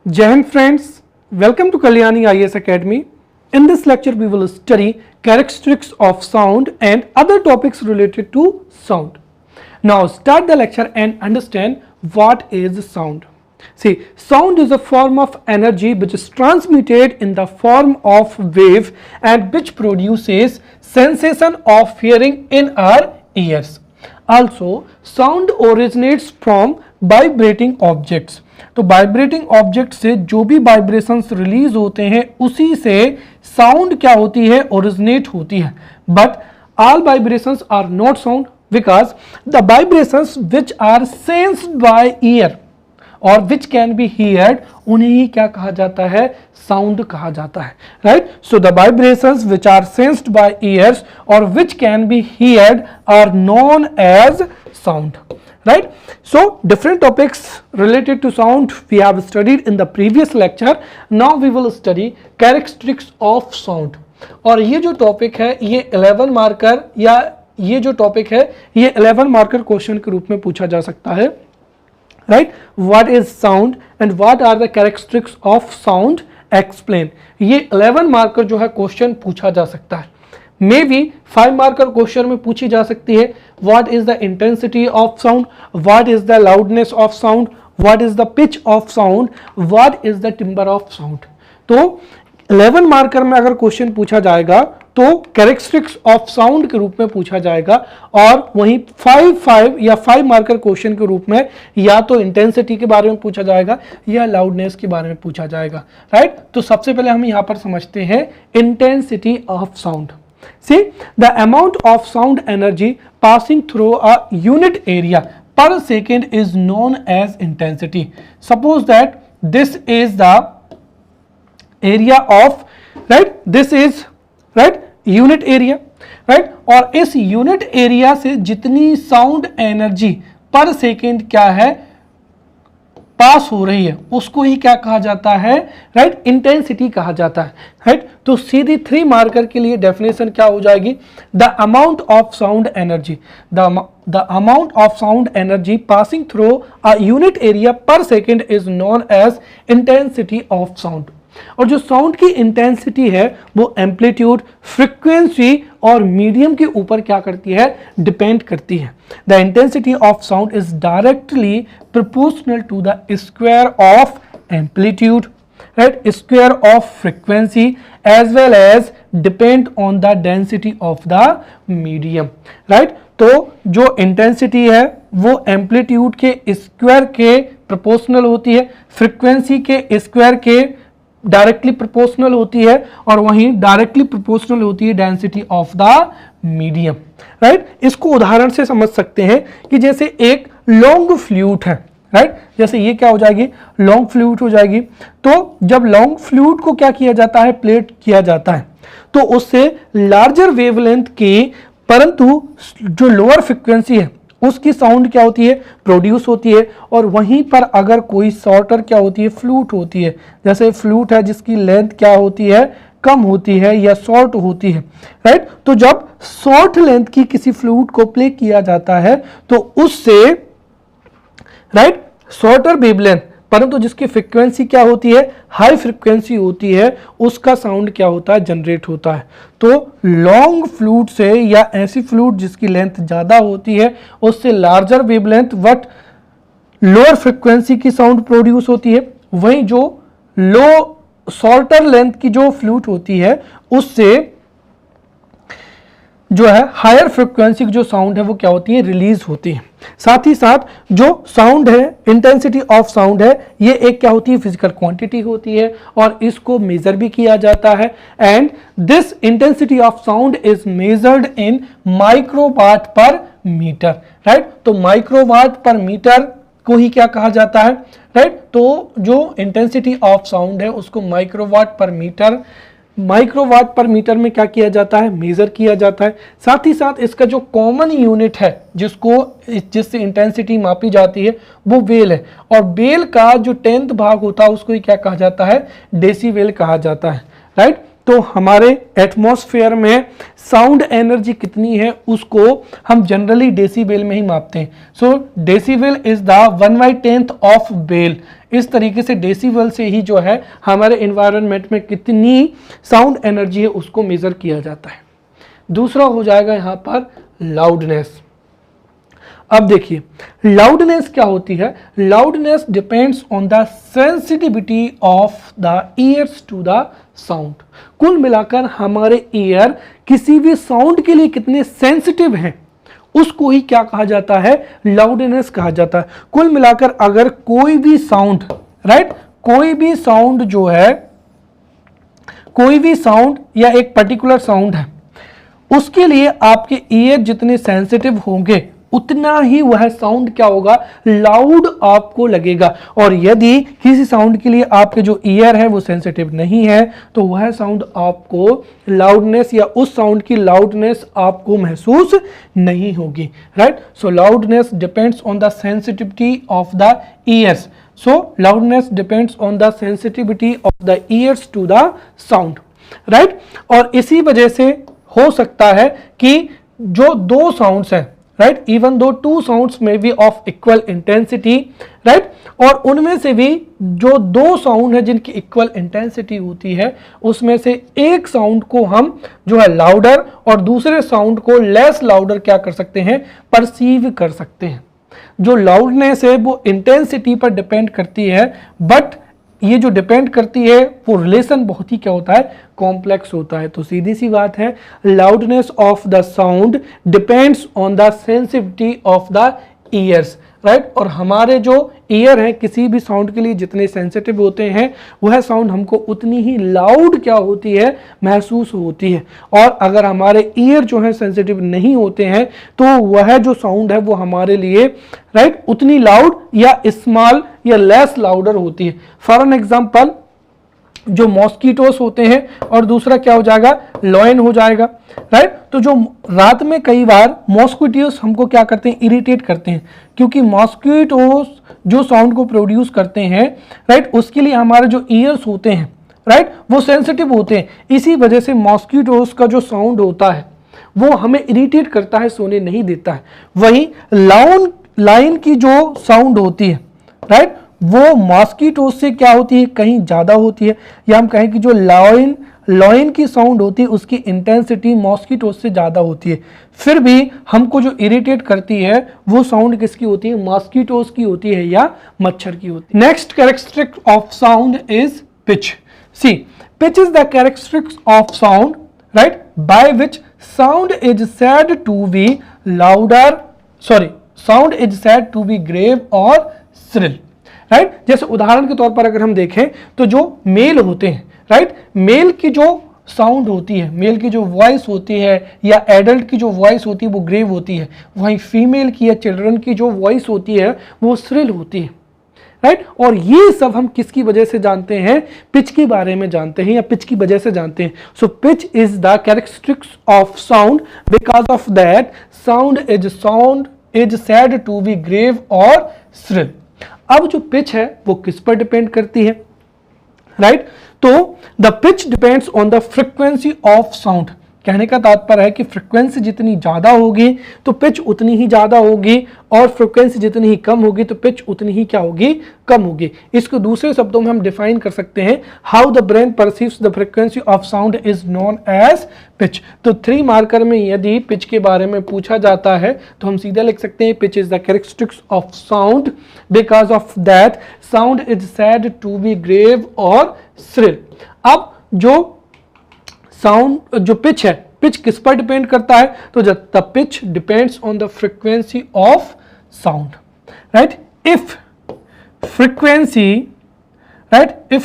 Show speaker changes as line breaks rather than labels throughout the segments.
Jai Hind friends, welcome to Kalyani IAS Academy. In this lecture we will study characteristics of sound and other topics related to sound. Now start the lecture and understand what is sound. See, sound is a form of energy which is transmitted in the form of wave and which produces sensation of hearing in our ears. Also, sound originates from vibrating objects. तो vibrating object से जो भी vibrations release होते हैं उसी से sound क्या होती है, ओरिजिनेट होती है. But all vibrations are not sound because the vibrations which are sensed by ear और विच कैन बी हियर्ड, उन्हें ही क्या कहा जाता है, साउंड कहा जाता है. Right. So the vibrations which are sensed by ears और which can be heard are known as sound. Right. So different topics related to sound we have studied in the previous lecture. Now we will study characteristics of sound. और ये जो topic है ये 11 marker या ये जो topic है ये 11 मार्कर क्वेश्चन के रूप में पूछा जा सकता है. Right. What is sound and what are the characteristics of sound? Explain. ये 11 मार्कर जो है क्वेश्चन पूछा जा सकता है. मे बी 5 मार्कर क्वेश्चन में पूछी जा सकती है. What is the intensity of sound, what is the loudness of sound, what is the pitch of sound, what is the timber of sound. तो 11 मार्कर में अगर क्वेश्चन पूछा जाएगा तो कैरेक्टरिस्टिक्स ऑफ साउंड के रूप में पूछा जाएगा और वहीं 5 मार्कर क्वेश्चन के रूप में या तो इंटेंसिटी के बारे में पूछा जाएगा या लाउडनेस के बारे में पूछा जाएगा. राइट. तो सबसे पहले हम यहां पर समझते हैं intensity of sound. See, the amount of sound energy passing through a unit area per second is known as intensity. Suppose that this is the area of, right, this is, right, unit area, right, और इस unit area से जितनी sound energy per second क्या है पास हो रही है उसको ही क्या कहा जाता है, राइट, इंटेंसिटी कहा जाता है. राइट. तो सीधी 3 मार्कर के लिए डेफिनेशन क्या हो जाएगी, the amount of sound energy, the amount of sound energy passing through a unit area per second is known as intensity of sound. और जो साउंड की इंटेंसिटी है वो एम्पलीट्यूड, फ्रीक्वेंसी और मीडियम के ऊपर क्या करती है, डिपेंड करती है. The intensity of sound is directly proportional to the square of amplitude, right, square of frequency as well as depend on the density of the medium. Right. तो जो इंटेंसिटी है वो एम्पलीट्यूड के स्क्वायर के proportional होती है, frequency के square के डायरेक्टली प्रोपोर्शनल होती है और वहीं डायरेक्टली प्रोपोर्शनल होती है density of the medium. Right. इसको उदाहरण से समझ सकते हैं कि जैसे एक लॉन्ग फ्लूट है. राइट. जैसे ये क्या हो जाएगी, लॉन्ग फ्लूट हो जाएगी. तो जब लॉन्ग फ्लूट को क्या किया जाता है, प्लेट किया जाता है तो उससे लार्जर वेवलेंथ की परंतु जो लोअर फ्रिक्वेंसी है उसकी साउंड क्या होती है, प्रोड्यूस होती है. और वहीं पर अगर कोई शॉर्टर क्या होती है, फ्लूट होती है. जैसे फ्लूट है जिसकी लेंथ क्या होती है, कम होती है या शॉर्ट होती है. राइट. तो जब शॉर्ट लेंथ की किसी फ्लूट को प्ले किया जाता है तो उससे, राइट, शॉर्टर वेवलेंथ परंतु जिसकी फ्रीक्वेंसी क्या होती है, हाई फ्रीक्वेंसी होती है, उसका साउंड क्या होता है, जनरेट होता है. तो लॉन्ग फ्लूट से या ऐसी फ्लूट जिसकी लेंथ ज्यादा होती है उससे larger wavelength but lower frequency की साउंड प्रोड्यूस होती है. वहीं जो लो शॉर्टर लेंथ की जो फ्लूट होती है उससे जो है हायर फ्रीक्वेंसी की जो साउंड है वो क्या होती है, रिलीज होती है. साथ ही साथ जो साउंड है, इंटेंसिटी ऑफ साउंड है, ये एक क्या होती है, फिजिकल क्वांटिटी होती है और इसको मेजर भी किया जाता है. And this intensity of sound is measured in microwatt पर मीटर. राइट. तो माइक्रोवाट पर मीटर को ही क्या कहा जाता है, राइट. तो जो इंटेंसिटी ऑफ साउंड है उसको माइक्रोवाट पर मीटर में क्या किया जाता है, मेजर किया जाता है. साथ ही साथ इसका जो कॉमन यूनिट है जिससे इंटेंसिटी मापी जाती है वो बेल है. और बेल का जो 10th भाग होता है उसको ही क्या कहा जाता है, डेसीबेल कहा जाता है. राइट. तो हमारे एटमॉस्फेयर में साउंड एनर्जी कितनी है उसको हम जनरली डेसीबेल में ही मापते हैं। So decibel is the 1/10 of bel. इस तरीके से डेसीबल से ही जो है हमारे एनवायरनमेंट में कितनी साउंड एनर्जी है उसको मेजर किया जाता है। दूसरा हो जाएगा यहाँ पर लाउडनेस। अब देखिए लाउडनेस क्या होती है। Loudness depends on the sensitivity of the ears to the sound. कुल मिलाकर हमारे ईयर किसी भी साउंड के लिए कितने सेंसिटिव हैं उसको ही क्या कहा जाता है, लाउडनेस कहा जाता है। कुल मिलाकर अगर कोई भी साउंड, राइट, कोई भी साउंड जो है, कोई भी साउंड या एक पर्टिकुलर साउंड है, उसके लिए आपके ईयर जितने सेंसिटिव होंगे उतना ही वह साउंड क्या होगा, लाउड आपको लगेगा। और यदि किसी साउंड के लिए आपके जो ईयर है वो सेंसिटिव नहीं है तो वह साउंड आपको लाउडनेस या उस साउंड की लाउडनेस आपको महसूस नहीं होगी, right. So loudness depends on the sensitivity of the ears. So loudness depends on the sensitivity of the ears to the sound, right. और इसी वजह से हो सकता है कि जो दो साउंड्स हैं, राइट, इवन दो टू साउंड्स में be of equal intensity, right, और उनमें से भी जो दो साउंड है जिनकी इक्वल इंटेंसिटी होती है उसमें से एक साउंड को हम जो है लाउडर और दूसरे साउंड को लेस लाउडर क्या कर सकते हैं, परसीव कर सकते हैं। जो लाउडनेस है वो इंटेंसिटी पर डिपेंड करती है, बट ये जो डिपेंड करती है वो रिलेशन बहुत ही क्या होता है, कॉम्प्लेक्स होता है। तो सीधी सी बात है, loudness of the sound depends on the sensitivity of the years, right. और हमारे जो ईयर है किसी भी साउंड के लिए जितने सेंसिटिव होते हैं वह साउंड हमको उतनी ही लाउड क्या होती है, महसूस होती है। और अगर हमारे ईयर जो है सेंसिटिव नहीं होते हैं तो वह जो साउंड है वो हमारे लिए, राइट, उतनी लाउड या स्मॉल या लेस लाउडर होती है। फॉर एन एग्जाम्पल, जो मॉस्किटोस होते हैं और दूसरा क्या हो जाएगा, लॉयन हो जाएगा, राइट। तो जो रात में कई बार मॉस्किटोस हमको क्या करते हैं, इरिटेट करते हैं, क्योंकि मॉस्किटोस जो साउंड को प्रोड्यूस करते हैं, राइट, उसके लिए हमारे जो ईयर्स होते हैं, राइट, वो सेंसिटिव होते हैं। इसी वजह से मॉस्किटोस का जो साउंड होता है वो हमें इरिटेट करता है, सोने नहीं देता है। वहीं लाइन की जो साउंड होती है, राइट, वो मॉस्किटोस से क्या होती है, कहीं ज़्यादा होती है। या हम कहें कि जो लॉयन की साउंड होती है उसकी इंटेंसिटी मॉस्किटोस से ज़्यादा होती है। फिर भी हमको जो इरिटेट करती है वो साउंड किसकी होती है, मॉस्किटोस की होती है या मच्छर की होती है। Next characteristic of sound is pitch. See, pitch is the characteristics of sound, right, by which sound is said to be louder, sorry, sound is said to be grave or shrill, right. जैसे उदाहरण के तौर पर अगर हम देखें तो जो मेल होते हैं, राइट, मेल की जो साउंड होती है, मेल की जो वॉइस होती है या एडल्ट की जो वॉइस होती है वो ग्रेव होती है। वहीं फीमेल की या चिल्ड्रन की जो वॉइस होती है वो श्रिल होती है, राइट। और ये सब हम किसकी वजह से जानते हैं, पिच के बारे में जानते हैं या पिच की वजह से जानते हैं। So pitch is the characteristics of sound, because of that sound is said to be grave or shrill. अब जो पिच है वो किस पर डिपेंड करती है, राइट। तो the pitch depends on the frequency of sound. कहने का तात्पर्य है कि फ्रीक्वेंसी जितनी ज़्यादा होगी तो पिच उतनी ही ज़्यादा होगी, और फ्रीक्वेंसी जितनी ही कम होगी तो पिच उतनी ही क्या होगी, कम होगी। इसको दूसरे शब्दों में हम डिफाइन कर सकते हैं, how the brain perceives the frequency of sound is known as pitch. तो 3 मार्कर में यदि पिच के बारे में पूछा जाता है तो हम सीधा लिख सकते हैं, pitch is the characteristics of sound, because of that sound is said to be grave or shrill. अब जो साउंड, जो पिच है, पिच किस पर डिपेंड करता है, तो the pitch depends on the frequency of sound, right. If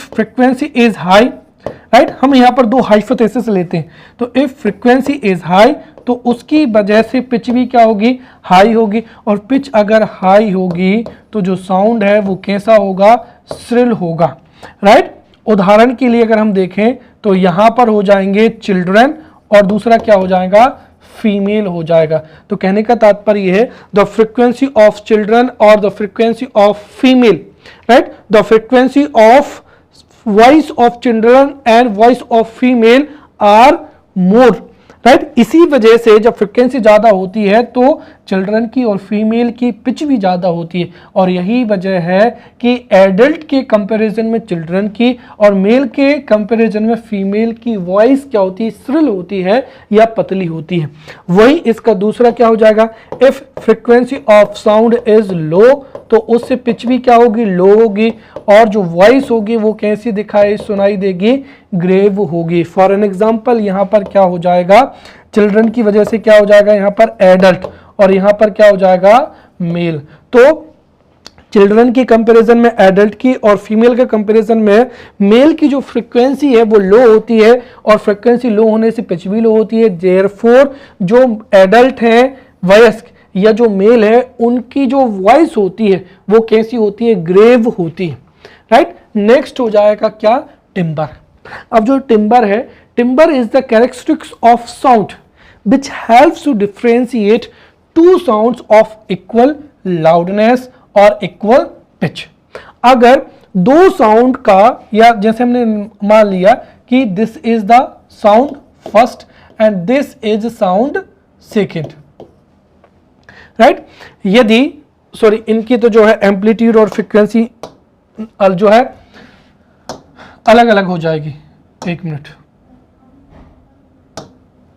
frequency is high, right, हम यहां पर 2 हाइपोथेसिस लेते हैं। तो इफ फ्रीक्वेंसी इज हाई तो उसकी वजह से पिच भी क्या होगी, हाई होगी। और पिच अगर हाई होगी तो जो साउंड है वो कैसा होगा, श्रिल होगा, राइट। उदाहरण के लिए अगर हम देखें तो यहां पर हो जाएंगे चिल्ड्रन और दूसरा क्या हो जाएगा, फीमेल हो जाएगा। तो कहने का तात्पर्य है द फ्रीक्वेंसी ऑफ चिल्ड्रन और the frequency of female, right, the frequency of voice of children and voice of female are more, right. इसी वजह से जब फ्रिक्वेंसी ज़्यादा होती है तो चिल्ड्रन की और फीमेल की पिच भी ज़्यादा होती है, और यही वजह है कि एडल्ट के कंपैरिजन में चिल्ड्रन की और मेल के कंपैरिजन में फीमेल की वॉइस क्या होती है, श्रिल होती है या पतली होती है। वही इसका दूसरा क्या हो जाएगा, if frequency of sound is low तो उससे पिच भी क्या होगी, लो होगी, और जो वॉइस होगी वो कैसी दिखाई सुनाई देगी, ग्रेव होगी। फॉर एन एग्जाम्पल यहाँ पर क्या हो जाएगा, चिल्ड्रन की वजह से क्या हो जाएगा यहाँ पर एडल्ट, और यहाँ पर क्या हो जाएगा मेल। तो चिल्ड्रन की कंपैरिजन में एडल्ट की और फीमेल के कंपैरिजन में मेल की जो फ्रीक्वेंसी है वो लो होती है, और फ्रीक्वेंसी लो होने से पिच भी लो होती है। देयरफॉर जो एडल्ट है वयस्क या जो मेल है उनकी जो वॉइस होती है वो कैसी होती है, ग्रेव होती है, राइट। नेक्स्ट हो जाएगा क्या, टिम्बर। अब जो टिम्बर है, timber is the characteristics of sound which helps to differentiate two sounds of equal loudness और equal pitch। अगर दो साउंड का, या जैसे हमने मान लिया कि this is the sound first and this is sound second, right. यदि सॉरी इनकी तो जो है एम्पलीट्यूड और फ्रीक्वेंसी जो है अलग अलग हो जाएगी, एक मिनट।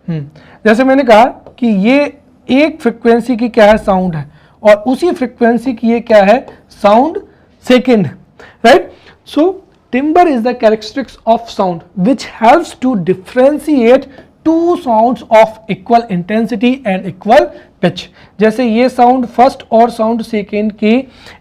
जैसे मैंने कहा कि ये एक फ्रीक्वेंसी की क्या है, साउंड है, और उसी फ्रीक्वेंसी की ये क्या है, sound second, right. So timbre is the characteristics of sound which helps to differentiate two sounds of equal intensity and equal pitch. जैसे ये साउंड फर्स्ट और साउंड सेकेंड की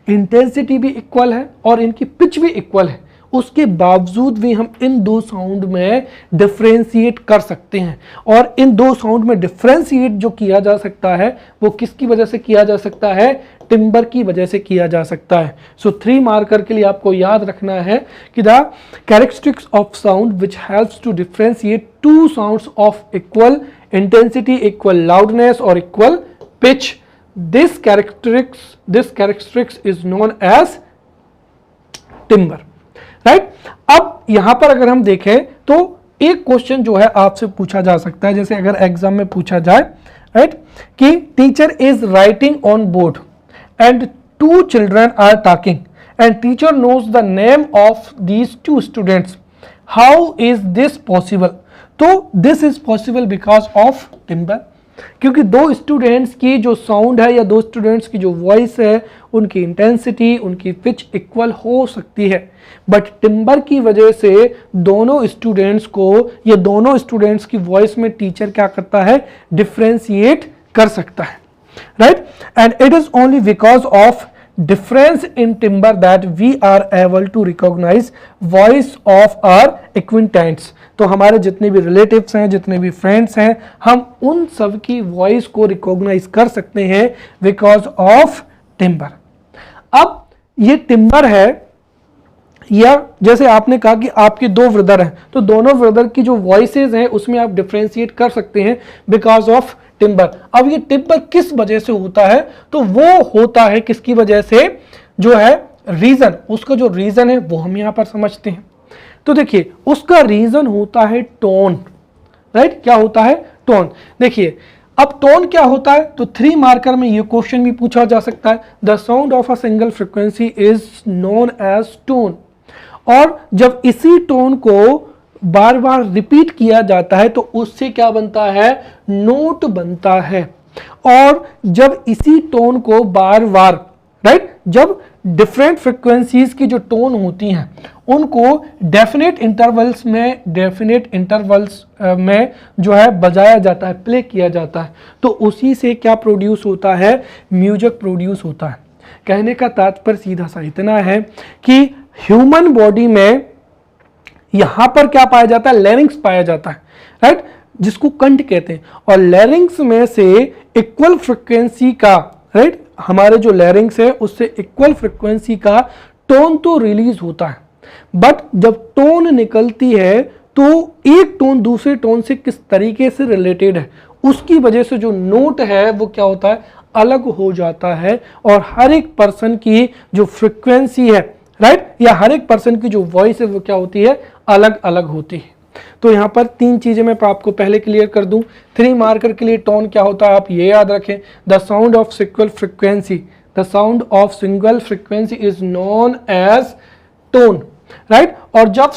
इंटेंसिटी भी इक्वल है और इनकी पिच भी इक्वल है, उसके बावजूद भी हम इन दो साउंड में डिफरेंशिएट कर सकते हैं। और इन दो साउंड में डिफरेंशिएट जो किया जा सकता है वो किसकी वजह से किया जा सकता है, टिम्बर की वजह से किया जा सकता है। सो 3 मार्कर के लिए आपको याद रखना है कि the characteristics of sound which helps to differentiate two sounds of equal intensity, equal loudness और equal pitch, this characteristics is known as timbre, right. अब यहां पर अगर हम देखें तो एक क्वेश्चन जो है आपसे पूछा जा सकता है, जैसे अगर एग्जाम में पूछा जाए, राइट, कि teacher is writing on board and 2 children are talking and teacher knows the name of these 2 students, how is this possible. तो this is possible because of timbre, क्योंकि 2 स्टूडेंट्स की जो साउंड है या 2 स्टूडेंट्स की जो voice है उनकी इंटेंसिटी, उनकी पिच इक्वल हो सकती है, बट टिम्बर की वजह से दोनों स्टूडेंट्स को या दोनों स्टूडेंट्स की वॉइस में टीचर क्या करता है, डिफरेंशिएट कर सकता है, right. And it is only because of difference in timber that we are able to recognize voice of our acquaintance। तो हमारे जितने भी रिलेटिव्स हैं, जितने भी फ्रेंड्स हैं, हम उन सब की वॉइस को रिकॉग्नाइज कर सकते हैं बिकॉज ऑफ टिम्बर। अब ये टिम्बर है, या जैसे आपने कहा कि आपके 2 ब्रदर हैं तो दोनों ब्रदर की जो वॉइसेज हैं उसमें आप डिफरेंशिएट कर सकते हैं बिकॉज ऑफ टिम्बर। अब ये टिम्बर किस वजह से होता है, तो वो होता है किसकी वजह से, जो है रीजन, उसका जो रीजन है वो हम यहां पर समझते हैं। तो देखिए उसका रीजन होता है टोन, राइट। क्या होता है, टोन। देखिए अब टोन क्या होता है, तो 3 मार्कर में ये क्वेश्चन भी पूछा जा सकता है, the sound of a single frequency is known as tone. और जब इसी टोन को बार बार रिपीट किया जाता है तो उससे क्या बनता है, नोट बनता है। और जब इसी टोन को बार बार, राइट, जब डिफरेंट फ्रीक्वेंसीज की जो टोन होती हैं उनको डेफिनेट इंटरवल्स में जो है बजाया जाता है, प्ले किया जाता है, तो उसी से क्या प्रोड्यूस होता है, म्यूजिक प्रोड्यूस होता है। कहने का तात्पर्य सीधा सा इतना है कि ह्यूमन बॉडी में यहां पर क्या पाया जाता है, लैरिंग्स पाया जाता है, राइट, जिसको कंठ कहते हैं। और लैरिंग्स में से इक्वल फ्रीक्वेंसी का, राइट, हमारे जो लैरिंग्स है उससे इक्वल फ्रीक्वेंसी का टोन तो रिलीज होता है, बट जब टोन निकलती है तो एक टोन दूसरे टोन से किस तरीके से रिलेटेड है उसकी वजह से जो नोट है वो क्या होता है, अलग हो जाता है। और हर एक पर्सन की जो फ्रीक्वेंसी है, राइट, या हर एक पर्सन की जो वॉइस है वो क्या होती है, अलग अलग होती है। तो यहाँ पर 3 चीजें मैं आपको पहले क्लियर कर दूं। 3 मार्कर के लिए टोन क्या होता है आप ये याद रखें, the sound of single frequency, the sound of single frequency is known as tone, right. और जब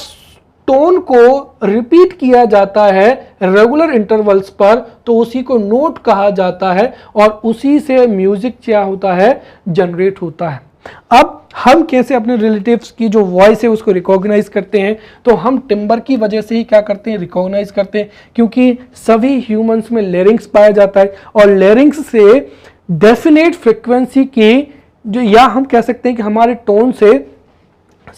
टोन को रिपीट किया जाता है रेगुलर इंटरवल्स पर तो उसी को नोट कहा जाता है और उसी से म्यूजिक क्या होता है, जनरेट होता है। अब हम कैसे अपने रिलेटिव्स की जो वॉइस है उसको रिकॉग्नाइज करते हैं, तो हम टिम्बर की वजह से ही क्या करते हैं, रिकॉग्नाइज करते हैं, क्योंकि सभी ह्यूमंस में लेरिंग्स पाया जाता है और लेरिंग्स से डेफिनेट फ्रिक्वेंसी की जो, या हम कह सकते हैं कि हमारे टोन से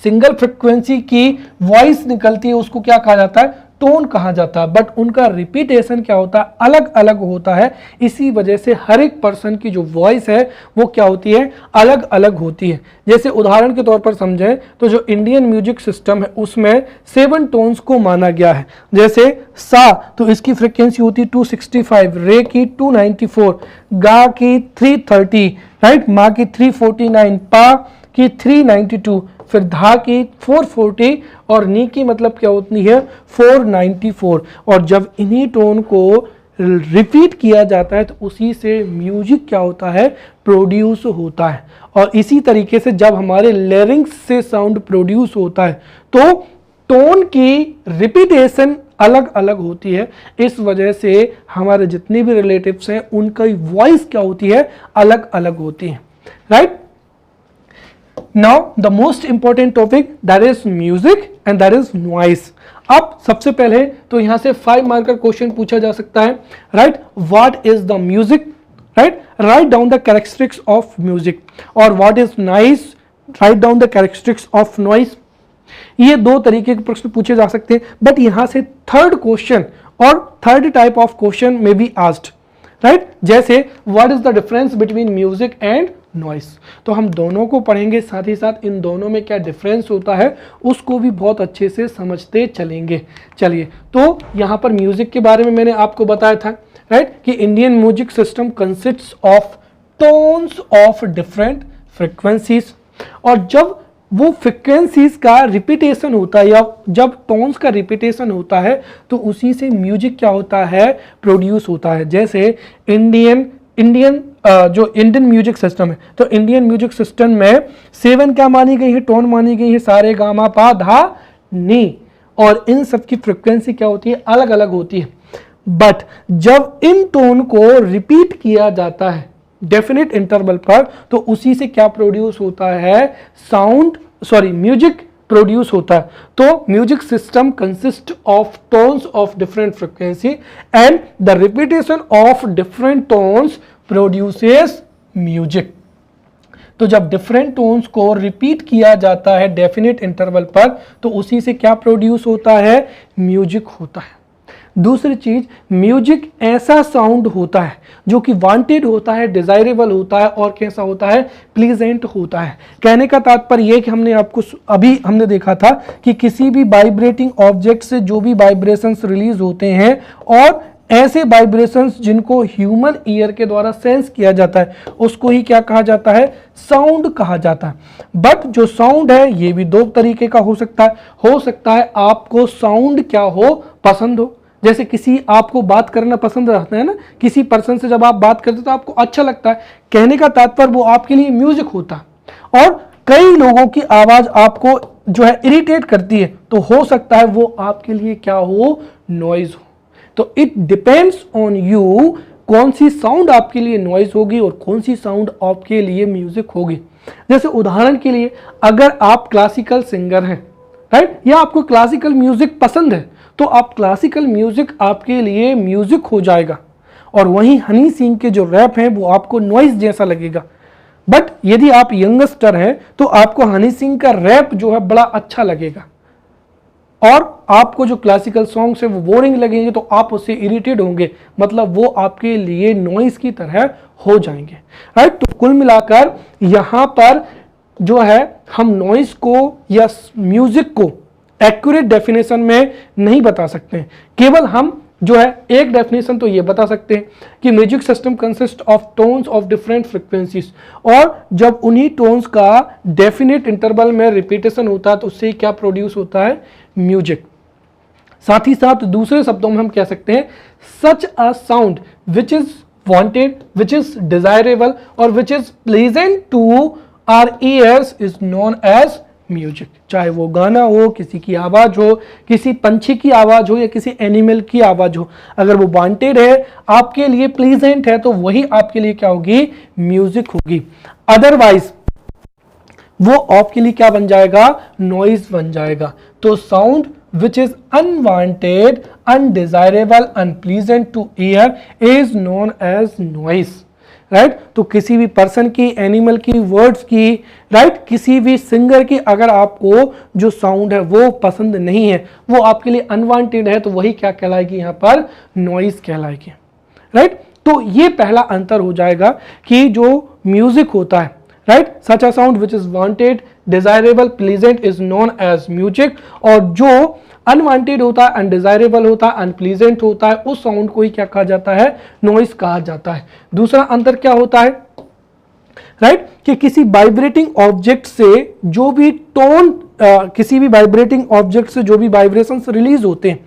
सिंगल फ्रिक्वेंसी की वॉइस निकलती है, उसको क्या कहा जाता है, टोन कहा जाता है। बट उनका रिपीटेशन क्या होता है, अलग अलग होता है। इसी वजह से हर एक पर्सन की जो वॉइस है वो क्या होती है, अलग अलग होती है। जैसे उदाहरण के तौर पर समझें तो जो इंडियन म्यूजिक सिस्टम है उसमें 7 टोन्स को माना गया है। जैसे सा तो इसकी फ्रिक्वेंसी होती है 265, रे की 294, गा की 330, राइट, मा की 349, पा की 392, फिर धा की 440 और नी की मतलब क्या होती है 494। और जब इन्हीं टोन को रिपीट किया जाता है तो उसी से म्यूजिक क्या होता है, प्रोड्यूस होता है। और इसी तरीके से जब हमारे लेरिंग्स से साउंड प्रोड्यूस होता है तो टोन की रिपीटेशन अलग अलग होती है। इस वजह से हमारे जितने भी रिलेटिव्स हैं उनकी वॉइस क्या होती है, अलग अलग होती है, right. Now the most important topic that is music and that is noise. अब सबसे पहले तो यहां से 5 मार्कर क्वेश्चन पूछा जा सकता है, right. What is the music, right, write down the characteristics of music, और what is noise, write down the characteristics of noise. ये 2 तरीके के प्रश्न पूछे जा सकते हैं, बट यहां से थर्ड क्वेश्चन और थर्ड टाइप ऑफ क्वेश्चन में बी आस्क्ड, राइट। जैसे what is the difference between music and noise, तो हम दोनों को पढ़ेंगे, साथ ही साथ इन दोनों में क्या डिफरेंस होता है उसको भी बहुत अच्छे से समझते चलेंगे। चलिए, तो यहाँ पर म्यूजिक के बारे में मैंने आपको बताया था, राइट, कि Indian music system consists of tones of different frequencies, और जब वो फ्रीक्वेंसीज का रिपीटेशन होता है या जब टोन्स का रिपीटेशन होता है तो उसी से म्यूजिक क्या होता है, प्रोड्यूस होता है। जैसे जो इंडियन म्यूजिक सिस्टम है तो इंडियन म्यूजिक सिस्टम में 7 क्या मानी गई है, टोन मानी गई है, सारे गामा पा धा नी, और इन सब की फ्रिक्वेंसी क्या होती है, अलग अलग होती है। बट जब इन टोन को रिपीट किया जाता है डेफिनेट इंटरवल पर तो उसी से क्या प्रोड्यूस होता है, म्यूजिक प्रोड्यूस होता है। तो music system consist of tones of different frequency and the repetition of different tones produces music. तो जब डिफरेंट टोन्स को रिपीट किया जाता है डेफिनेट इंटरवल पर तो उसी से क्या प्रोड्यूस होता है, म्यूजिक होता है। दूसरी चीज, म्यूजिक ऐसा साउंड होता है जो कि वांटेड होता है, डिजायरेबल होता है और कैसा होता है, प्लीजेंट होता है। कहने का तात्पर्य यह कि हमने देखा था कि किसी भी वाइब्रेटिंग ऑब्जेक्ट से जो भी वाइब्रेशंस रिलीज होते हैं और ऐसे वाइब्रेशंस जिनको ह्यूमन ईयर के द्वारा सेंस किया जाता है उसको ही क्या कहा जाता है, साउंड कहा जाता है। बट जो साउंड है ये भी 2 तरीके का हो सकता है आपको साउंड क्या हो, पसंद हो। जैसे किसी आपको बात करना पसंद रहता है ना, किसी पर्सन से जब आप बात करते हो तो आपको अच्छा लगता है, कहने का तात्पर्य वो आपके लिए म्यूजिक होता है। और कई लोगों की आवाज आपको जो है इरिटेट करती है तो हो सकता है वो आपके लिए क्या हो, नॉइज हो। तो इट डिपेंड्स ऑन यू कौन सी साउंड आपके लिए नॉइज होगी और कौन सी साउंड आपके लिए म्यूजिक होगी। जैसे उदाहरण के लिए अगर आप क्लासिकल सिंगर हैं, राइट, या आपको क्लासिकल म्यूजिक पसंद है तो आप क्लासिकल म्यूजिक आपके लिए म्यूजिक हो जाएगा, और वहीं हनी सिंह के जो रैप हैं वो आपको नॉइज जैसा लगेगा। बट यदि आप यंगस्टर हैं तो आपको हनी सिंह का रैप जो है बड़ा अच्छा लगेगा, और आपको जो क्लासिकल सॉन्ग्स है वो बोरिंग लगेंगे तो आप उससे इरिटेट होंगे, मतलब वो आपके लिए नॉइज की तरह हो जाएंगे, राइट। तो कुल मिलाकर यहां पर जो है हम नॉइज को या म्यूजिक को एक्यूरेट डेफिनेशन में नहीं बता सकते हैं, केवल हम जो है एक डेफिनेशन तो ये बता सकते हैं कि music system consist of tones of different frequencies, और जब उन्हीं टोन्स का डेफिनेट इंटरवल में रिपीटेशन होता है तो उससे क्या प्रोड्यूस होता है, म्यूजिक। साथ ही साथ दूसरे शब्दों में हम कह सकते हैं such a sound which is wanted, which is desirable और which is pleasant to our ears is known as music. चाहे वो गाना हो, किसी की आवाज हो, किसी पंछी की आवाज हो या किसी एनिमल की आवाज हो, अगर वो वांटेड है, आपके लिए प्लीजेंट है, तो वही आपके लिए क्या होगी, म्यूजिक होगी। अदरवाइज वो आपके लिए क्या बन जाएगा, नॉइज बन जाएगा। तो sound which is unwanted, undesirable, unpleasant to ear is known as noise, right. तो किसी भी पर्सन की, एनिमल की, वर्ड्स की, राइट, किसी भी सिंगर की अगर आपको जो साउंड है वो पसंद नहीं है, वो आपके लिए अनवांटेड है, तो वही क्या कहलाएगी, यहाँ पर नॉइज कहलाएगी, राइट। तो ये पहला अंतर हो जाएगा कि जो म्यूजिक होता है, right, such a sound which is wanted, desirable, pleasant is known as music, और जो अनवांटेड होता है, अनडिजायरेबल होता है, अनप्लीजेंट होता है, उस साउंड को ही क्या कहा जाता है, नॉइज कहा जाता है। दूसरा अंतर क्या होता है, राइट, कि किसी वाइब्रेटिंग ऑब्जेक्ट से जो भी टोन, किसी भी वाइब्रेटिंग ऑब्जेक्ट से जो भी वाइब्रेशंस रिलीज होते हैं,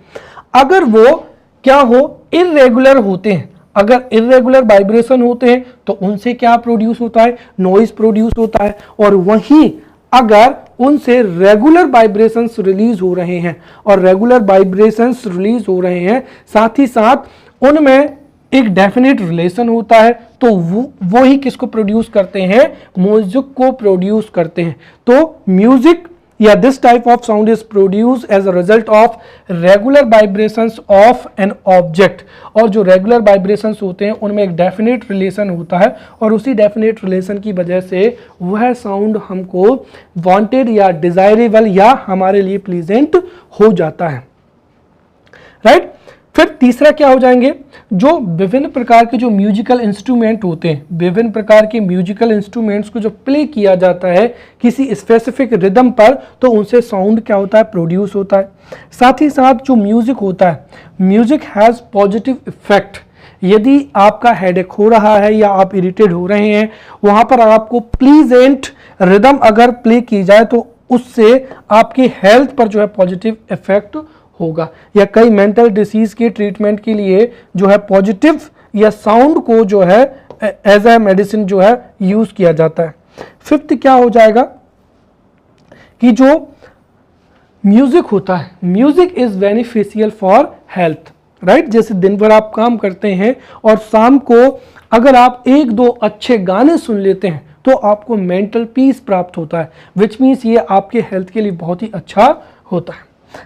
अगर वो क्या हो, इररेगुलर होते हैं, अगर इररेगुलर वाइब्रेशन होते हैं तो उनसे क्या प्रोड्यूस होता है, नॉइज प्रोड्यूस होता है। और वहीं अगर उनसे रेगुलर वाइब्रेशंस रिलीज हो रहे हैं, और रेगुलर वाइब्रेशंस रिलीज हो रहे हैं, साथ ही साथ उनमें एक डेफिनेट रिलेशन होता है, तो वो ही किसको प्रोड्यूस करते हैं, म्यूजिक को प्रोड्यूस करते हैं। तो म्यूजिक या this type of sound is produce as a result of regular vibrations of an object, और जो रेगुलर वाइब्रेशंस होते हैं उनमें एक डेफिनेट रिलेशन होता है, और उसी डेफिनेट रिलेशन की वजह से वह साउंड हमको वांटेड या डिजायरेबल या हमारे लिए प्लीजेंट हो जाता है, राइट। फिर तीसरा क्या हो जाएंगे, जो विभिन्न प्रकार के जो म्यूजिकल इंस्ट्रूमेंट होते हैं, विभिन्न प्रकार के म्यूजिकल इंस्ट्रूमेंट्स को जो प्ले किया जाता है किसी स्पेसिफिक रिदम पर, तो उनसे साउंड क्या होता है, प्रोड्यूस होता है। साथ ही साथ जो म्यूजिक होता है, म्यूजिक हैज़ पॉजिटिव इफेक्ट। यदि आपका हेडेक हो रहा है या आप इरिटेट हो रहे हैं, वहां पर आपको प्लीजेंट रिदम अगर प्ले की जाए तो उससे आपकी हेल्थ पर जो है पॉजिटिव इफेक्ट होगा। या कई मेंटल डिसीज के ट्रीटमेंट के लिए जो है पॉजिटिव या साउंड को जो है एज ए मेडिसिन जो है यूज किया जाता है। फिफ्थ क्या हो जाएगा कि जो म्यूजिक होता है, music is beneficial for health, right. जैसे दिन भर आप काम करते हैं और शाम को अगर आप एक दो अच्छे गाने सुन लेते हैं तो आपको मेंटल पीस प्राप्त होता है, विच मीन्स ये आपके हेल्थ के लिए बहुत ही अच्छा होता है,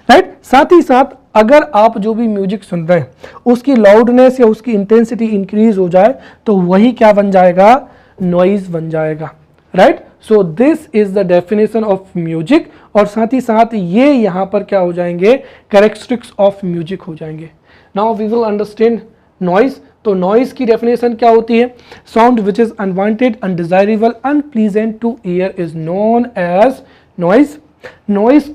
राइट। साथ ही साथ अगर आप जो भी म्यूजिक सुन रहे हैं उसकी लाउडनेस या उसकी इंटेंसिटी इंक्रीज हो जाए तो वही क्या बन जाएगा, नॉइज बन जाएगा, right. So this is the definition of music, और साथ ही साथ ये यहां पर क्या हो जाएंगे, कैरेक्टरिस्टिक्स ऑफ म्यूजिक हो जाएंगे। Now we will understand noise. तो नॉइज की डेफिनेशन क्या होती है, sound which is unwanted, undesirable, unpleasant to ear is known as noise. Noise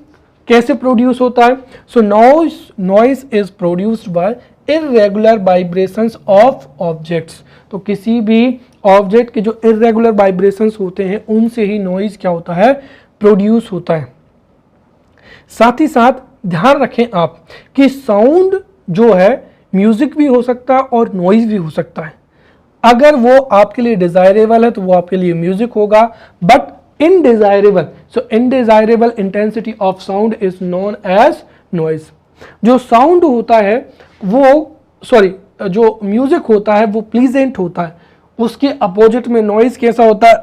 कैसे प्रोड्यूस होता है, so noise is produced by irregular vibrations of objects. तो किसी भी ऑब्जेक्ट के जो इररेगुलर वाइब्रेशंस होते हैं उनसे ही नॉइज क्या होता है, प्रोड्यूस होता है। साथ ही साथ ध्यान रखें आप कि साउंड जो है म्यूजिक भी हो सकता है और नॉइज भी हो सकता है। अगर वो आपके लिए डिजायरेबल है तो वो आपके लिए म्यूजिक होगा, but indesirable, so indesirable intensity of sound is known as noise। जो साउंड होता है वो जो म्यूजिक होता है वो प्लीजेंट होता है, उसके अपोजिट में नॉइज कैसा होता है,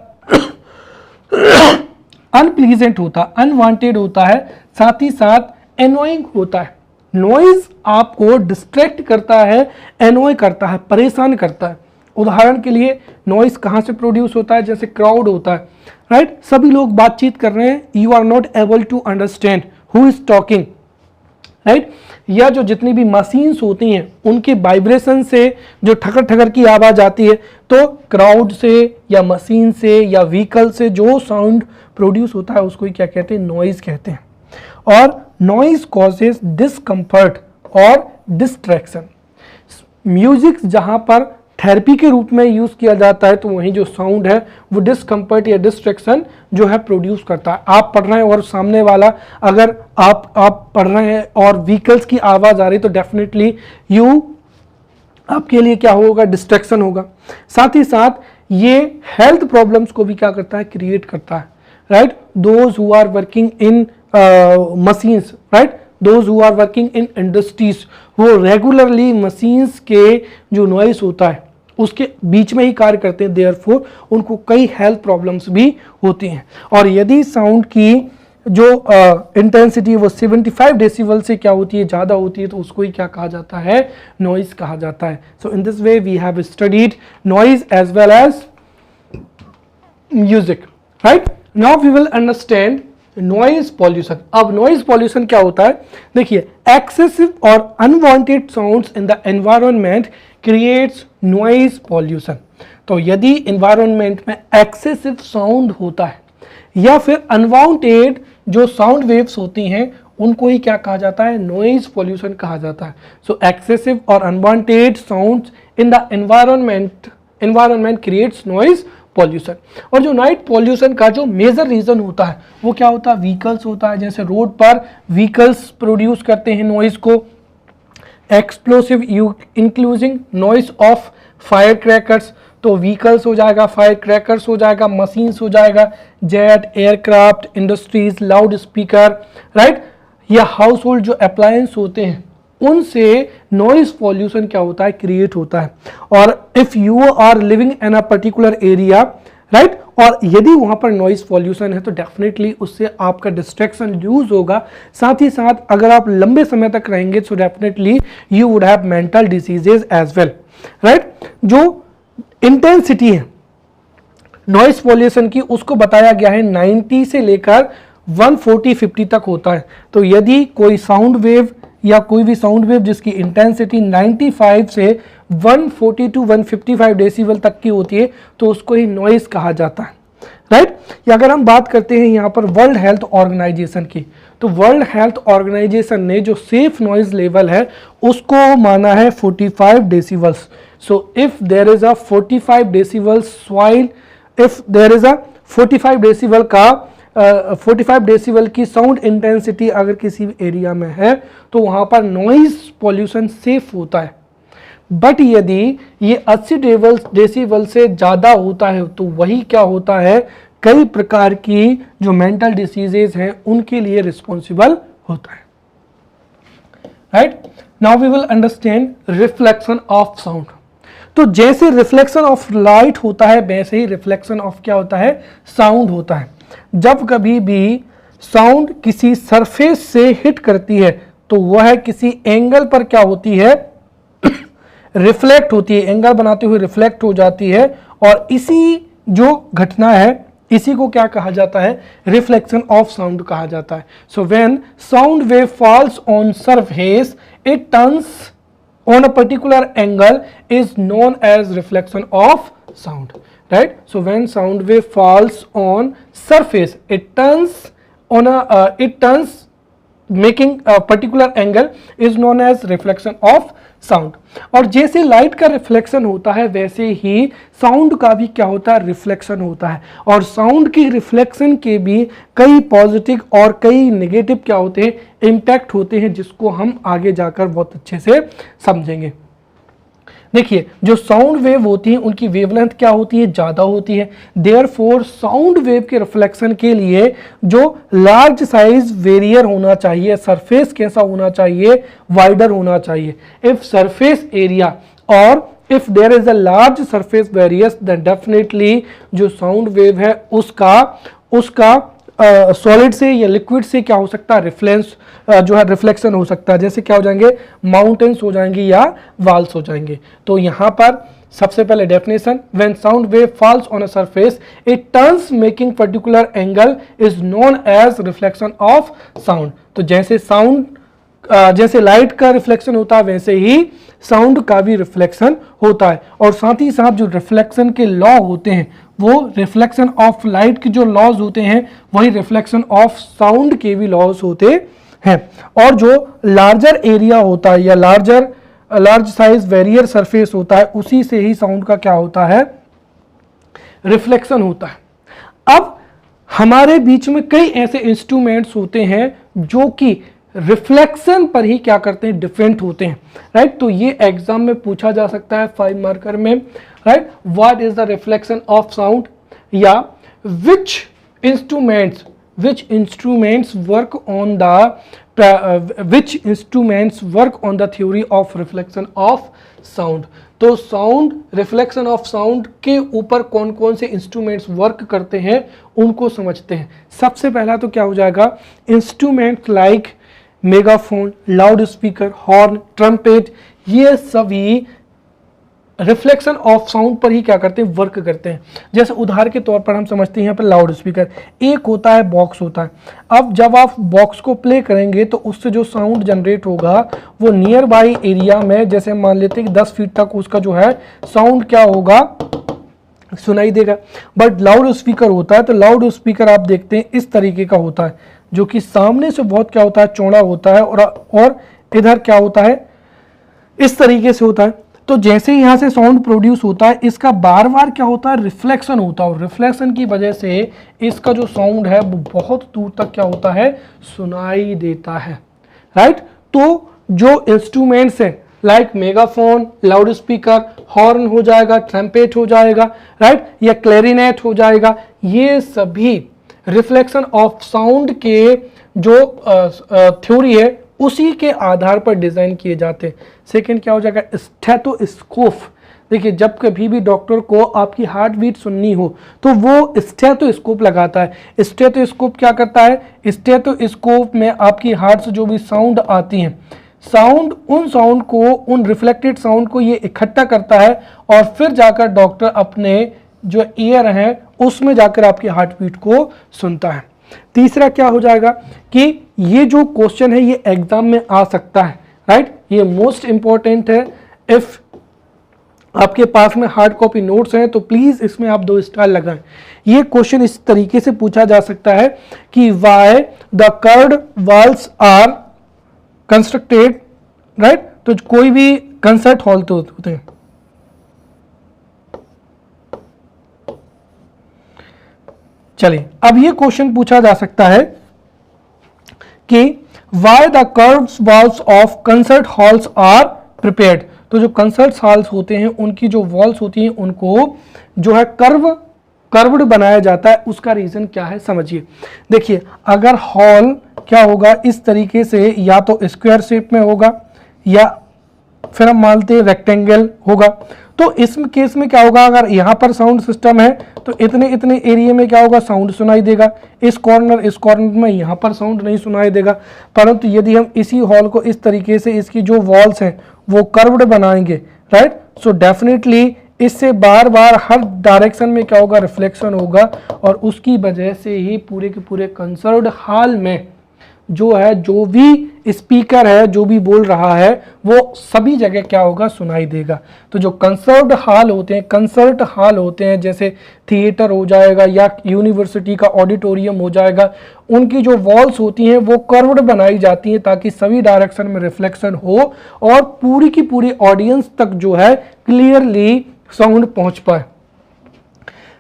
अनप्लीजेंट होता है, अनवांटेड होता है, साथ ही साथ एनोइंग होता है। नॉइज आपको डिस्ट्रैक्ट करता है, एनोय करता है, परेशान करता है। उदाहरण के लिए नॉइज कहाँ से प्रोड्यूस होता है, जैसे क्राउड होता है, राइट, सभी लोग बातचीत कर रहे हैं, you are not able to understand who is talking, right. या जो जितनी भी मशीन्स होती हैं उनके वाइब्रेशन से जो ठकर ठकर की आवाज आती है, तो क्राउड से या मशीन से या व्हीकल से जो साउंड प्रोड्यूस होता है उसको ही क्या कहते हैं, नॉइज कहते हैं। और नॉइज कॉजेज डिस्कम्फर्ट और डिस्ट्रैक्शन, म्यूजिक जहाँ पर थेरेपी के रूप में यूज़ किया जाता है तो वहीं जो साउंड है वो डिस्कम्फर्ट या डिस्ट्रैक्शन जो है प्रोड्यूस करता है। आप पढ़ रहे हैं और सामने वाला, अगर आप पढ़ रहे हैं और व्हीकल्स की आवाज़ आ रही तो डेफिनेटली आपके लिए क्या होगा, डिस्ट्रैक्शन होगा। साथ ही साथ ये हेल्थ प्रॉब्लम्स को भी क्या करता है, क्रिएट करता है, right. Those who are working in machines, right, those who are working in industries, वो रेगुलरली मशीन्स के जो नॉइस होता है उसके बीच में ही कार्य करते हैं, देयरफॉर उनको कई हेल्थ प्रॉब्लम्स भी होती हैं। और यदि साउंड की जो इंटेंसिटी वो 75 डेसिबल से क्या होती है, ज़्यादा होती है, तो उसको ही क्या कहा जाता है, नॉइज कहा जाता है। So in this way we have studied noise as well as music, right. Now we will understand noise pollution. अब नॉइज पॉल्यूशन क्या होता है, देखिए, एक्सेसिव और unwanted sounds in the environment creates noise pollution. तो यदि एनवायरनमेंट में excessive sound होता है या फिर अनवांटेड जो साउंड वेव्स होती हैं उनको ही क्या कहा जाता है, नॉइज पॉल्यूशन कहा जाता है। सो एक्सेसिव और unwanted sounds in the environment creates noise pollution. और जो नाइट पॉल्यूशन का जो मेजर रीजन होता है वो क्या होता है, व्हीकल्स होता है। जैसे रोड पर व्हीकल्स प्रोड्यूस करते हैं नॉइज को, explosive including noise of fire crackers, तो व्हीकल्स हो जाएगा, फायर क्रैकर्स हो जाएगा, मशीन्स हो जाएगा, jet, aircraft, industries, loud speaker, right, या हाउस होल्ड जो अप्लायंस होते हैं उनसे नॉइज पॉल्यूशन क्या होता है, क्रिएट होता है। और if you are living in a particular area, right, और यदि वहां पर नॉइज पॉल्यूशन है तो डेफिनेटली उससे आपका डिस्ट्रैक्शन यूज होगा। साथ ही साथ अगर आप लंबे समय तक रहेंगे तो definitely you would have mental diseases as well, right. जो इंटेंसिटी है नॉइज पॉल्यूशन की उसको बताया गया है 90 से लेकर 140-50 तक होता है। तो यदि कोई साउंड वेव या कोई भी साउंड वेव जिसकी इंटेंसिटी 95 से 140 टू 155 डेसिबल तक की होती है तो उसको ही नॉइज कहा जाता है, राइट। या अगर हम बात करते हैं यहाँ पर वर्ल्ड हेल्थ ऑर्गेनाइजेशन की, तो वर्ल्ड हेल्थ ऑर्गेनाइजेशन ने जो सेफ नॉइज लेवल है उसको माना है 45 decibels. So if there is a 45 decibel स्वाइल, if there is a 45 decibel का 45 डेसिबल की साउंड इंटेंसिटी अगर किसी एरिया में है तो वहां पर नॉइज पॉल्यूशन सेफ होता है। बट यदि ये 80 डेसिबल से ज़्यादा होता है तो वही क्या होता है, कई प्रकार की जो मेंटल डिसीजेज हैं उनके लिए रिस्पॉन्सिबल होता है, right. Now we will understand reflection of sound. तो जैसे रिफ्लेक्शन ऑफ लाइट होता है वैसे ही रिफ्लेक्शन ऑफ क्या होता है, साउंड होता है। जब कभी भी साउंड किसी सरफेस से हिट करती है तो वह किसी एंगल पर क्या होती है, रिफ्लेक्ट होती है, एंगल बनाते हुए रिफ्लेक्ट हो जाती है। और इसी जो घटना है इसी को क्या कहा जाता है, रिफ्लेक्शन ऑफ साउंड कहा जाता है। So when sound wave falls on surface it turns on a particular angle is known as reflection of sound, right. So when sound wave falls on surface it turns making a particular angle is known as reflection of sound. और जैसे light का reflection होता है वैसे ही sound का भी क्या होता है, रिफ्लेक्शन होता है। और साउंड की रिफ्लेक्शन के भी कई पॉजिटिव और कई नेगेटिव क्या होते हैं, इम्पैक्ट होते हैं, जिसको हम आगे जाकर बहुत अच्छे से समझेंगे। देखिए, जो साउंड वेव होती है उनकी वेवलेंथ क्या होती है, ज़्यादा होती है। देयरफॉर साउंड वेव के रिफ्लेक्शन के लिए जो लार्ज साइज वेरियर होना चाहिए, सरफेस कैसा होना चाहिए, वाइडर होना चाहिए। इफ सरफेस एरिया और if there is a large surface various then definitely जो साउंड वेव है उसका सॉलिड से या लिक्विड से क्या हो सकता है, जो है रिफ्लेक्शन हो सकता है। जैसे क्या हो जाएंगे, माउंटेन्स हो जाएंगे या वाल्स हो जाएंगे। तो यहाँ पर सबसे पहले definition, when sound wave falls on a surface it turns making particular angle is known as reflection of sound. तो जैसे लाइट का रिफ्लेक्शन होता है वैसे ही साउंड का भी रिफ्लेक्शन होता है। और साथ ही साथ जो रिफ्लेक्शन के लॉ होते हैं वो रिफ्लेक्शन ऑफ लाइट के जो लॉज होते हैं वही रिफ्लेक्शन ऑफ साउंड के भी लॉज होते हैं। और जो लार्जर एरिया होता है या larger large size barrier surface होता है, उसी से ही साउंड का क्या होता है, रिफ्लेक्शन होता है। अब हमारे बीच में कई ऐसे इंस्ट्रूमेंट्स होते हैं जो कि रिफ्लेक्शन पर ही क्या करते हैं, डिफरेंट होते हैं, राइट। तो ये एग्जाम में पूछा जा सकता है 5 मार्कर में, right. What is the reflection of sound, या विच instruments work on the theory of reflection of sound। तो साउंड, रिफ्लेक्शन ऑफ साउंड के ऊपर कौन कौन से इंस्ट्रूमेंट्स वर्क करते हैं उनको समझते हैं। सबसे पहला तो क्या हो जाएगा, instrument like megaphone, loud speaker, horn, trumpet, ये सभी रिफ्लेक्शन ऑफ साउंड पर ही क्या करते हैं, वर्क करते हैं। जैसे उदाहरण के तौर पर हम समझते हैं यहाँ पर लाउड स्पीकर, एक होता है बॉक्स होता है। अब जब आप बॉक्स को प्ले करेंगे तो उससे जो साउंड जनरेट होगा वो नियर बाई एरिया में, जैसे मान लेते हैं कि 10 फीट तक उसका जो है साउंड क्या होगा, सुनाई देगा। बट लाउड स्पीकर होता है तो लाउड स्पीकर आप देखते हैं इस तरीके का होता है, जो कि सामने से बहुत क्या होता है, चौड़ा होता है, और इधर क्या होता है, इस तरीके से होता है। तो जैसे ही यहाँ से साउंड प्रोड्यूस होता है, इसका बार बार क्या होता है, रिफ्लेक्शन होता है, और रिफ्लेक्शन की वजह से इसका जो साउंड है वो बहुत दूर तक क्या होता है, सुनाई देता है, राइट। तो जो इंस्ट्रूमेंट्स हैं like megaphone, loud speaker, horn हो जाएगा, ट्रम्पेट हो जाएगा, राइट, या क्लैरिनेट हो जाएगा, ये सभी रिफ्लेक्शन ऑफ साउंड के जो थ्योरी है उसी के आधार पर डिजाइन किए जाते हैं। सेकंड क्या हो जाएगा, स्टेथोस्कोप। देखिए, जब कभी भी डॉक्टर को आपकी हार्ट बीट सुननी हो तो वो स्टेथोस्कोप लगाता है। स्टेथोस्कोप क्या करता है, स्टेथोस्कोप में आपकी हार्ट से जो भी साउंड आती हैं, उन साउंड को, उन रिफ्लेक्टेड साउंड को ये इकट्ठा करता है, और फिर जाकर डॉक्टर अपने जो ईयर हैं उसमें जाकर आपकी हार्ट बीट को सुनता है। तीसरा क्या हो जाएगा कि ये जो क्वेश्चन है ये एग्जाम में आ सकता है, राइट, ये मोस्ट इंपॉर्टेंट है। इफ आपके पास में हार्ड कॉपी नोट्स हैं तो प्लीज इसमें आप 2 स्टार लगाएं। ये क्वेश्चन इस तरीके से पूछा जा सकता है कि why the curved walls are constructed, right. तो कोई भी कंसर्ट हॉल तो होते हैं, चलिए अब ये क्वेश्चन पूछा जा सकता है कि why the curved walls of concert halls are prepared. तो जो कंसर्ट हॉल्स होते हैं उनकी जो वॉल्स होती हैं उनको जो है कर्व्ड बनाया जाता है, उसका रीजन क्या है समझिए। देखिए, अगर हॉल क्या होगा, इस तरीके से या तो स्क्वायर शेप में होगा या फिर हम मानते हैं रेक्टेंगल होगा। तो इस केस में क्या होगा, अगर यहाँ पर साउंड सिस्टम है तो इतने एरिया में क्या होगा, साउंड सुनाई देगा। इस कॉर्नर में यहाँ पर साउंड नहीं सुनाई देगा। परंतु यदि हम इसी हॉल को इस तरीके से इसकी जो वॉल्स हैं वो कर्व्ड बनाएंगे, राइट, सो डेफिनेटली इससे बार बार हर डायरेक्शन में क्या होगा, रिफ्लेक्शन होगा, और उसकी वजह से ही पूरे के पूरे कंसर्ट हॉल में जो है, जो भी स्पीकर है, जो भी बोल रहा है, वो सभी जगह क्या होगा, सुनाई देगा। तो जो कंसर्ट हॉल होते हैं जैसे थिएटर हो जाएगा या यूनिवर्सिटी का ऑडिटोरियम हो जाएगा, उनकी जो वॉल्स होती हैं वो कर्व्ड बनाई जाती हैं ताकि सभी डायरेक्शन में रिफ्लेक्शन हो और पूरी की पूरी ऑडियंस तक जो है क्लियरली साउंड पहुंच पाए।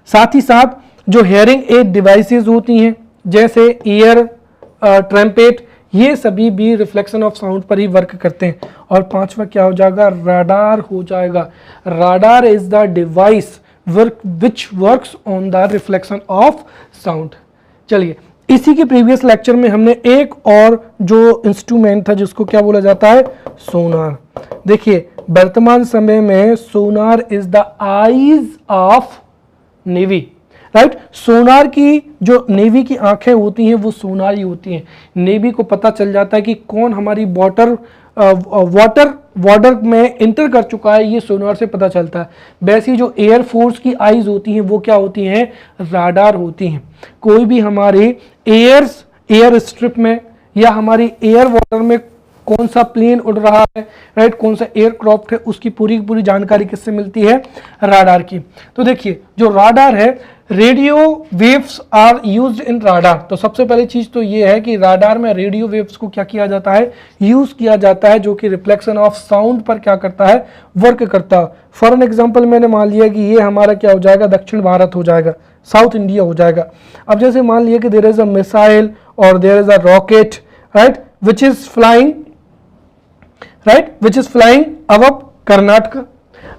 साथ ही साथ जो हियरिंग एड डिवाइसेस होती हैं जैसे ईयर, ट्रम्पेट, ये सभी भी रिफ्लेक्शन ऑफ साउंड पर ही वर्क करते हैं। और पांचवा क्या हो जाएगा, राडार हो जाएगा। Radar is the device which works on the reflection of sound. चलिए, इसी के प्रीवियस लेक्चर में हमने एक और जो इंस्ट्रूमेंट था जिसको क्या बोला जाता है, सोनार। देखिए, वर्तमान समय में sonar is the eyes of navy, right. Sonar की जो नेवी की आंखें होती हैं वो सोनार ही होती हैं। नेवी को पता चल जाता है कि कौन हमारी वाटर में इंटर कर चुका है, ये सोनार से पता चलता है। वैसी जो एयरफोर्स की आईज होती हैं वो क्या होती हैं, राडार होती हैं। कोई भी हमारी एयर स्ट्रिप में या हमारी एयर वाटर में कौन सा प्लेन उड़ रहा है, राइट, कौन सा एयरक्राफ्ट है, उसकी पूरी पूरी जानकारी किससे मिलती है, राडार की। तो देखिए जो राडार है, radio waves are used in radar. तो सबसे पहली चीज तो ये है कि राडार में रेडियो वेव्स को क्या किया जाता है, यूज किया जाता है, जो कि रिफ्लेक्शन ऑफ साउंड पर क्या करता है, वर्क करता है। फॉर एन एग्जांपल मैंने मान लिया कि ये हमारा क्या हो जाएगा, दक्षिण भारत हो जाएगा, साउथ इंडिया हो जाएगा। अब जैसे मान लिया कि देयर इज अ मिसाइल और there is a rocket, right, which is flying above Karnataka,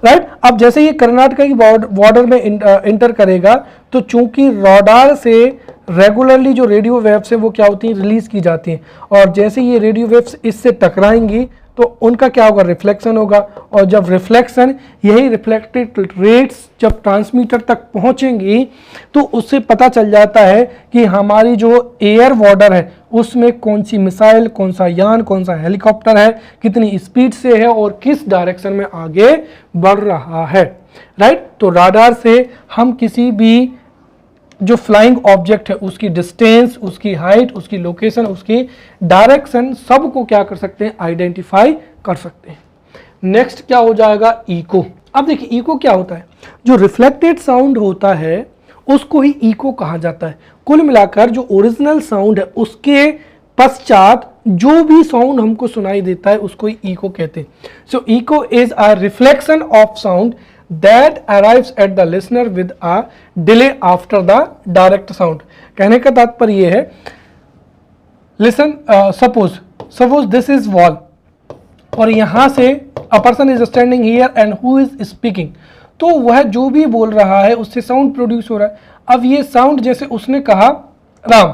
right. अब जैसे ये कर्नाटक की बॉर्डर में इंटर करेगा, तो चूंकि राडार से रेगुलरली जो रेडियो वेव्स है वो क्या होती हैं, रिलीज की जाती हैं, और जैसे ये रेडियो वेव्स इससे टकराएंगी तो उनका क्या होगा, रिफ्लेक्शन होगा, और जब रिफ्लेक्शन, यही रिफ्लेक्टेड रेट्स जब ट्रांसमीटर तक पहुंचेंगी तो उससे पता चल जाता है कि हमारी जो एयर बॉर्डर है उसमें कौन सी मिसाइल, कौन सा यान, कौन सा हेलीकॉप्टर है, कितनी स्पीड से है और किस डायरेक्शन में आगे बढ़ रहा है, राइट। तो राडार से हम किसी भी जो फ्लाइंग ऑब्जेक्ट है उसकी डिस्टेंस, उसकी हाइट, उसकी लोकेशन, उसकी डायरेक्शन, सबको क्या कर सकते हैं, आइडेंटिफाई कर सकते हैं। नेक्स्ट क्या हो जाएगा, इको। अब देखिए इको क्या होता है, जो रिफ्लेक्टेड साउंड होता है उसको ही इको कहा जाता है। कुल मिलाकर जो ओरिजिनल साउंड है उसके पश्चात जो भी साउंड हमको सुनाई देता है उसको ही इको कहते हैं। So echo is a reflection of sound that arrives at the listener with a delay after the direct sound। कहने का तात्पर्य ये है, listen, suppose this is wall और यहां से a person is standing here and who is speaking, तो वह जो भी बोल रहा है उससे साउंड प्रोड्यूस हो रहा है। अब ये साउंड जैसे उसने कहा राम,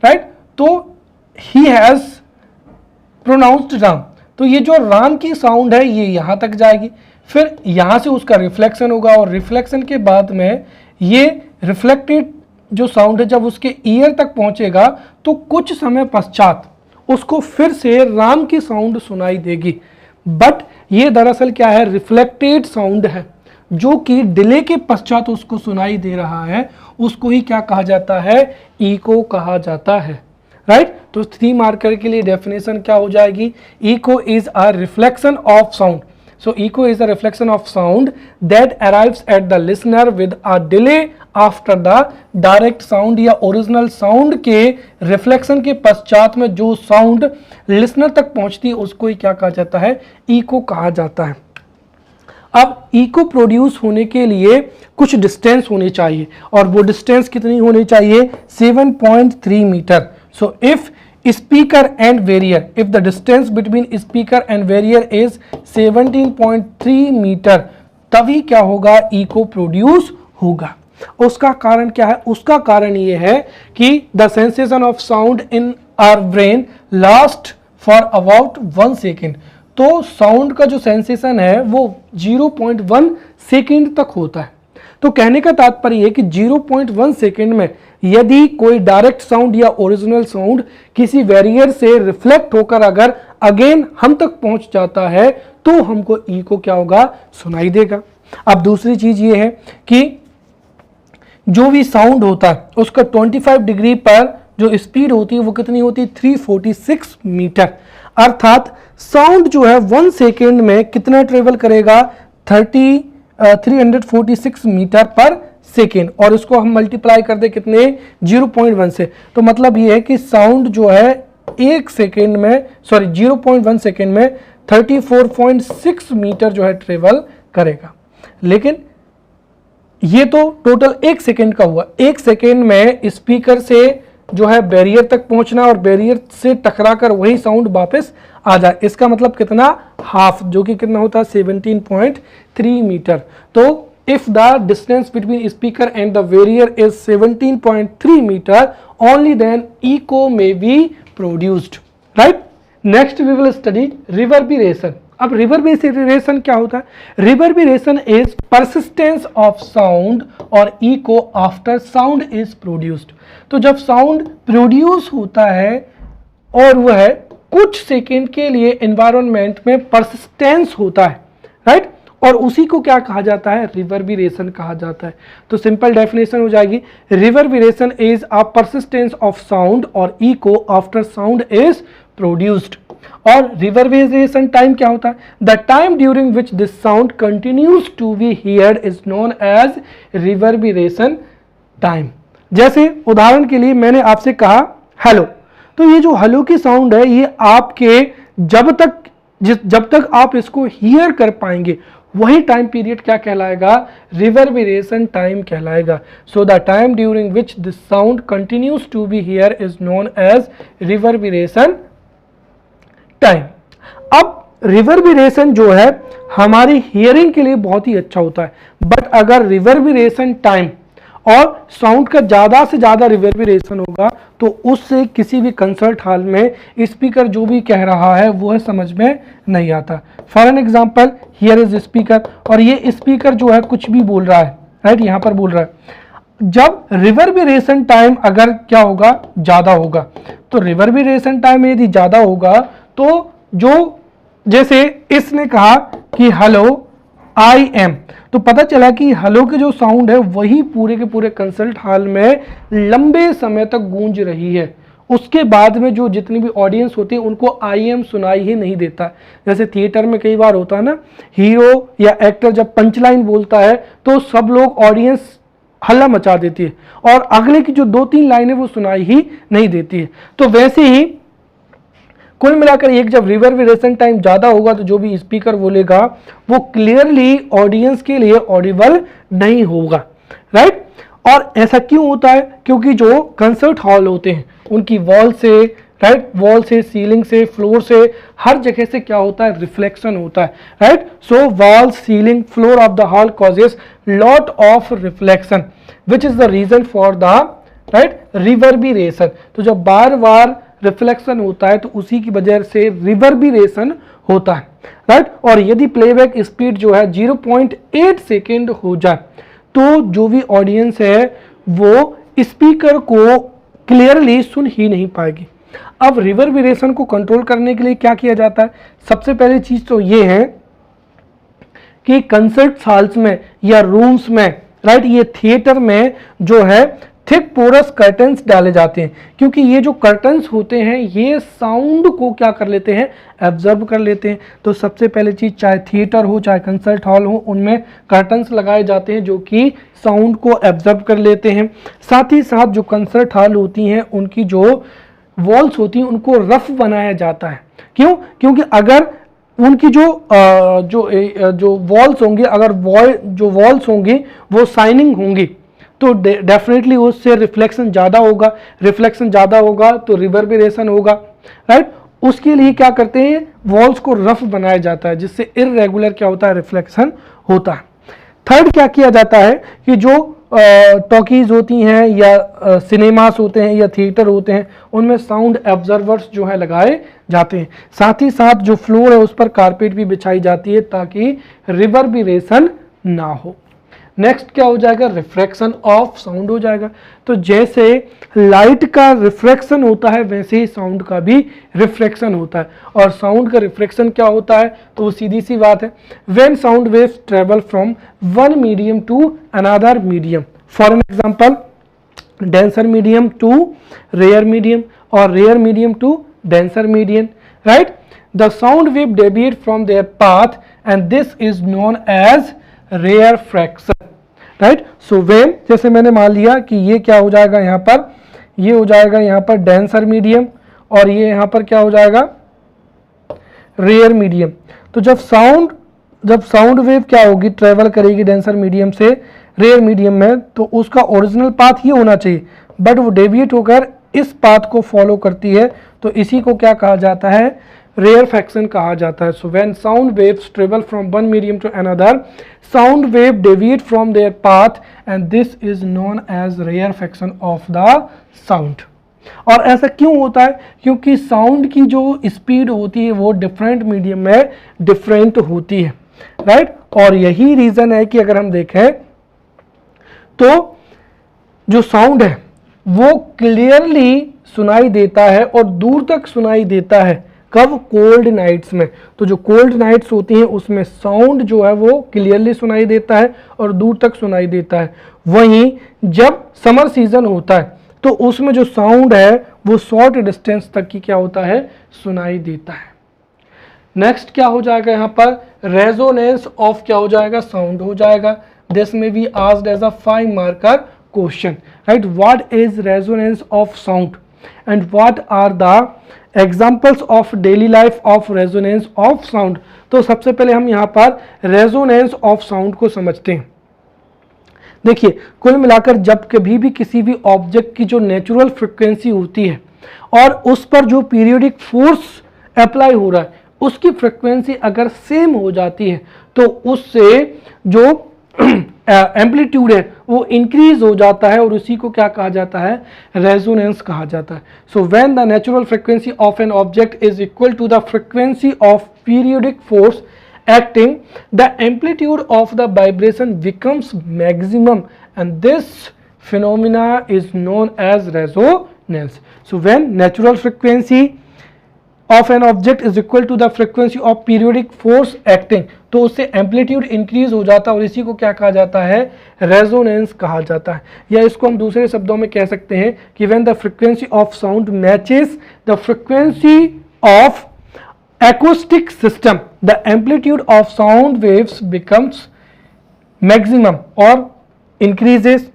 राइट, तो he has pronounced राम, तो ये जो राम की साउंड है ये यहां तक जाएगी, फिर यहां से उसका रिफ्लेक्शन होगा, और रिफ्लेक्शन के बाद में ये रिफ्लेक्टेड जो साउंड है जब उसके ईयर तक पहुंचेगा तो कुछ समय पश्चात उसको फिर से राम की साउंड सुनाई देगी। बट ये दरअसल क्या है, रिफ्लेक्टेड साउंड है जो कि डिले के पश्चात उसको सुनाई दे रहा है, उसको ही क्या कहा जाता है, इको कहा जाता है, राइट। तो 3 मार्कर के लिए डेफिनेशन क्या हो जाएगी, echo is a reflection of sound. So echo is a reflection of sound that arrives at the listener with a delay after the direct sound, या ओरिजिनल साउंड के रिफ्लेक्शन के पश्चात में जो साउंड लिसनर तक पहुंचती है उसको ही क्या कहा जाता है, इको कहा जाता है। अब इको प्रोड्यूस होने के लिए कुछ डिस्टेंस होनी चाहिए, और वो डिस्टेंस कितनी होनी चाहिए, 7.3 metre. So if speaker and barrier, if the distance between speaker and barrier is 17.3 metre, तभी क्या होगा, इको प्रोड्यूस होगा। उसका कारण क्या है, उसका कारण ये है कि the sensation of sound in our brain last for about 1 second. तो साउंड का जो सेंसेशन है वो 0.1 सेकेंड तक होता है। तो कहने का तात्पर्य है कि 0.1 सेकेंड में यदि कोई डायरेक्ट साउंड या ओरिजिनल साउंड किसी बैरियर से रिफ्लेक्ट होकर अगर अगेन हम तक पहुंच जाता है तो हमको इको क्या होगा, सुनाई देगा। अब दूसरी चीज ये है कि जो भी साउंड होता है उसका 25 डिग्री पर जो स्पीड होती है वो कितनी होती है, 346 मीटर। अर्थात साउंड जो है 1 सेकेंड में कितना ट्रेवल करेगा, 346 मीटर पर सेकेंड, और इसको हम मल्टीप्लाई कर दे कितने, 0.1 से। तो मतलब ये है कि साउंड जो है 1 सेकेंड में, सॉरी 0.1 सेकेंड में 34.6 मीटर जो है ट्रेवल करेगा। लेकिन ये तो टोटल 1 सेकेंड का हुआ। 1 सेकेंड में स्पीकर से जो है बैरियर तक पहुंचना और बैरियर से टकराकर वही साउंड वापस आ जाए, इसका मतलब कितना, हाफ, जो कि कितना होता है 17.3 मीटर। तो if the distance between speaker and the barrier is 17.3 meter, only then echo may be produced, right? Next we will study reverberation। अब रिवर्बरेशन क्या होता है, reverberation is persistence of sound और echo after sound is produced. तो जब sound produce होता है और वह कुछ सेकेंड के लिए एनवायरनमेंट में परसिस्टेंस होता है, राइट, और उसी को क्या कहा जाता है, रिवर्बरेशन कहा जाता है। तो सिंपल डेफिनेशन हो जाएगी, reverberation is a persistence of sound और echo after sound is produced. और रिवर्बरेशन टाइम क्या होता है? The time during which this sound continues to be heard is known as reverberation time. जैसे उदाहरण के लिए मैंने आपसे कहा हेलो, तो ये जो हेलो की साउंड है ये आपके जब तक आप इसको हियर कर पाएंगे वही टाइम पीरियड क्या कहलाएगा? रिवर्बरेशन टाइम कहलाएगा। So the time during which this sound continues to be here is known as reverberation time. अब रिवर्बरेशन जो है हमारी हियरिंग के लिए बहुत ही अच्छा होता है, बट अगर रिवर्बरेशन टाइम और साउंड का ज़्यादा से ज़्यादा रिवर्बरेशन होगा तो उससे किसी भी कंसर्ट हॉल में स्पीकर जो भी कह रहा है वो समझ में नहीं आता। For an example here is speaker, और ये स्पीकर जो है कुछ भी बोल रहा है, राइट, यहाँ पर बोल रहा है। जब रिवर्बरेशन टाइम अगर क्या होगा? ज़्यादा होगा। तो रिवर्बरेशन टाइम यदि ज़्यादा होगा तो जो जैसे इसने कहा कि हेलो आई एम, तो पता चला कि हेलो के जो साउंड है वही पूरे के पूरे कंसर्ट हॉल में लंबे समय तक गूंज रही है। उसके बाद में जो जितनी भी ऑडियंस होती है उनको आई एम सुनाई ही नहीं देता। जैसे थिएटर में कई बार होता है ना, हीरो या एक्टर जब पंचलाइन बोलता है तो सब लोग ऑडियंस हल्ला मचा देती है और अगले की जो 2-3 लाइनें वो सुनाई ही नहीं देती है। तो वैसे ही कुल मिलाकर एक जब रिवर्बरेशन टाइम ज़्यादा होगा तो जो भी स्पीकर बोलेगा वो क्लियरली ऑडियंस के लिए ऑडिबल नहीं होगा, राइट। और ऐसा क्यों होता है? क्योंकि जो कंसर्ट हॉल होते हैं उनकी वॉल से, राइट, वॉल से, सीलिंग से, फ्लोर से, हर जगह से क्या होता है? रिफ्लेक्शन होता है, right. So wall, ceiling, floor of the hall causes lot of reflection which is the reason for the, right, reverberation. तो जब बार बार रिफ्लेक्शन होता है तो उसी की वजह से रिवर्बरेशन होता है, राइट। और यदि प्लेबैक स्पीड जो है 0.8 सेकेंड हो जाए तो जो भी ऑडियंस है वो स्पीकर को क्लियरली सुन ही नहीं पाएगी। अब रिवर्बरेशन को कंट्रोल करने के लिए क्या किया जाता है? सबसे पहली चीज तो ये है कि कंसर्ट हॉल्स में या रूम्स में, राइट, ये थिएटर में जो है थिक पोरस कर्टन्स डाले जाते हैं, क्योंकि ये जो कर्टन्स होते हैं ये साउंड को क्या कर लेते हैं? एब्जॉर्ब कर लेते हैं। तो सबसे पहले चीज, चाहे थिएटर हो चाहे कंसर्ट हॉल हो, उनमें कर्टन्स लगाए जाते हैं जो कि साउंड को एब्जॉर्ब कर लेते हैं। साथ ही साथ जो कंसर्ट हॉल होती हैं उनकी जो वॉल्स होती हैं उनको रफ बनाया जाता है। क्यों? क्योंकि अगर उनकी जो वॉल्स होंगी, अगर जो वॉल्स होंगी वो शाइनिंग होंगी तो डेफिनेटली उससे रिफ्लेक्शन ज़्यादा होगा तो रिवर्बरेशन होगा, राइट। उसके लिए क्या करते हैं? वॉल्स को रफ बनाया जाता है जिससे इररेगुलर क्या होता है? रिफ्लेक्शन होता है। थर्ड क्या किया जाता है कि जो टॉकीज होती हैं या सिनेमास होते हैं या थिएटर होते हैं उनमें साउंड एब्जॉर्वर्स जो है लगाए जाते हैं। साथ ही साथ जो फ्लोर है उस पर कारपेट भी बिछाई जाती है ताकि रिवर्बरेशन ना हो। नेक्स्ट क्या हो जाएगा? रिफ्रैक्शन ऑफ साउंड हो जाएगा। तो जैसे लाइट का रिफ्रैक्शन होता है वैसे ही साउंड का भी रिफ्रैक्शन होता है। और साउंड का रिफ्रैक्शन क्या होता है? तो वो सीधी सी बात है, when sound waves travel from one medium to another medium, for an example denser medium to rare medium और rare medium to denser medium, right, the sound wave deviate from their path and this is known as refraction, right. So when, जैसे मैंने मान लिया कि ये क्या हो जाएगा यहाँ पर, ये हो जाएगा यहाँ पर डेंसर मीडियम और ये यहाँ पर क्या हो जाएगा? Rare medium. तो जब साउंड वेव क्या होगी? ट्रेवल करेगी डेंसर मीडियम से रेयर मीडियम में, तो उसका ओरिजिनल पाथ ये होना चाहिए, बट वो डेविएट होकर इस पाथ को फॉलो करती है, तो इसी को क्या कहा जाता है? रेयर फ्रैक्शन कहा जाता है। So when sound waves travel from one medium to another, sound wave deviate from their path and this is known as refraction of the sound. और ऐसा क्यों होता है? क्योंकि साउंड की जो स्पीड होती है वो डिफरेंट मीडियम में डिफरेंट होती है, राइट। और यही रीजन है कि अगर हम देखें तो जो साउंड है वो क्लियरली सुनाई देता है और दूर तक सुनाई देता है। कब? कोल्ड नाइट्स में। तो जो कोल्ड नाइट्स होती हैं उसमें साउंड जो है वो क्लियरली सुनाई देता है और दूर तक सुनाई देता है। वहीं जब समर सीजन होता है तो उसमें जो साउंड है वो शॉर्ट डिस्टेंस तक की क्या होता है? सुनाई देता है। नेक्स्ट क्या हो जाएगा यहाँ पर, रेजोनेंस ऑफ क्या हो जाएगा, साउंड हो जाएगा. This may be asked as a 5 marker question, right. What is resonance of sound and what are the examples of daily life of resonance of sound. तो सबसे पहले हम यहाँ पर रेजोनेंस ऑफ साउंड को समझते हैं. देखिए, कुल मिलाकर जब कभी भी किसी भी ऑब्जेक्ट की जो नेचुरल फ्रिक्वेंसी होती है और उस पर जो पीरियोडिक फोर्स अप्लाई हो रहा है उसकी फ्रिक्वेंसी अगर सेम हो जाती है तो उससे जो एम्पलीट्यूड है वो इंक्रीज हो जाता है और उसी को क्या कहा जाता है, रेजोनेंस कहा जाता है. So when the natural frequency of an object is equal to the frequency of periodic force acting, the amplitude of the vibration becomes maximum and this phenomena is known as resonance. So when natural frequency of an object is equal to the frequency of periodic force acting, तो उससे amplitude increase हो जाता है और इसी को क्या कहा जाता है, रेजोनेंस कहा जाता है. या इसको हम दूसरे शब्दों में कह सकते हैं कि when the frequency of sound matches the frequency of acoustic system, the amplitude of sound waves becomes maximum or increases,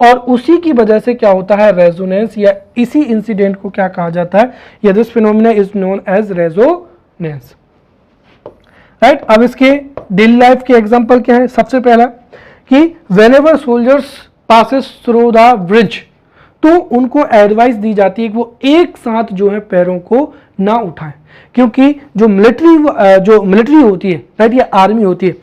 और उसी की वजह से क्या होता है, रेजोनेंस, या इसी इंसिडेंट को क्या कहा जाता है, या this phenomena is known as resonance, right. अब इसके डेली लाइफ के एग्जांपल क्या है. सबसे पहला कि whenever soldiers passes through the bridge, तो उनको एडवाइस दी जाती है कि वो एक साथ जो है पैरों को ना उठाएं, क्योंकि जो मिलिट्री होती है, राइट, ये आर्मी होती है.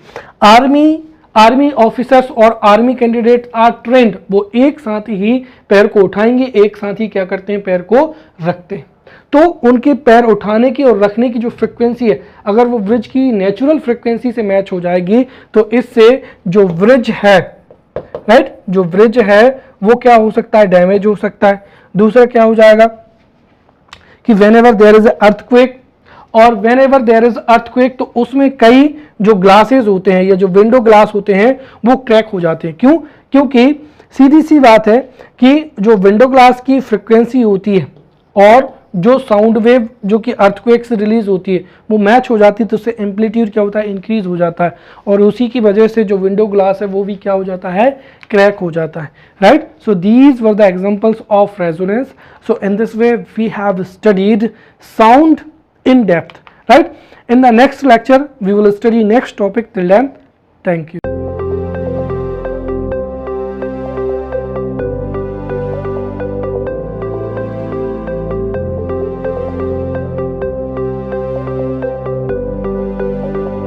आर्मी ऑफिसर्स और आर्मी कैंडिडेट आर ट्रेंड, वो एक साथ ही पैर को उठाएंगे, एक साथ ही क्या करते हैं, पैर को रखते हैं. तो उनके पैर उठाने की और रखने की जो फ्रिक्वेंसी है, अगर वो ब्रिज की नेचुरल फ्रिक्वेंसी से मैच हो जाएगी तो इससे जो ब्रिज है, राइट, जो ब्रिज है वो क्या हो सकता है, डैमेज हो सकता है. दूसरा क्या हो जाएगा कि व्हेनेवर देयर इज अर्थक्वेक, और व्हेनेवर देयर इज अर्थक्वेक तो उसमें कई जो ग्लासेस होते हैं या जो विंडो ग्लास होते हैं वो क्रैक हो जाते हैं. क्यों? क्योंकि सीधी सी बात है कि जो विंडो ग्लास की फ्रिक्वेंसी होती है और जो साउंड वेव जो कि अर्थक्वेक से रिलीज होती है वो मैच हो जाती है, तो उससे एम्पलीट्यूड क्या होता है, इंक्रीज हो जाता है, और उसी की वजह से जो विंडो ग्लास है वो भी क्या हो जाता है, क्रैक हो जाता है, right. So these were the examples of resonance. So in this way we have studied sound in depth, right. In the next lecture we will study next topic. Till then, thank you.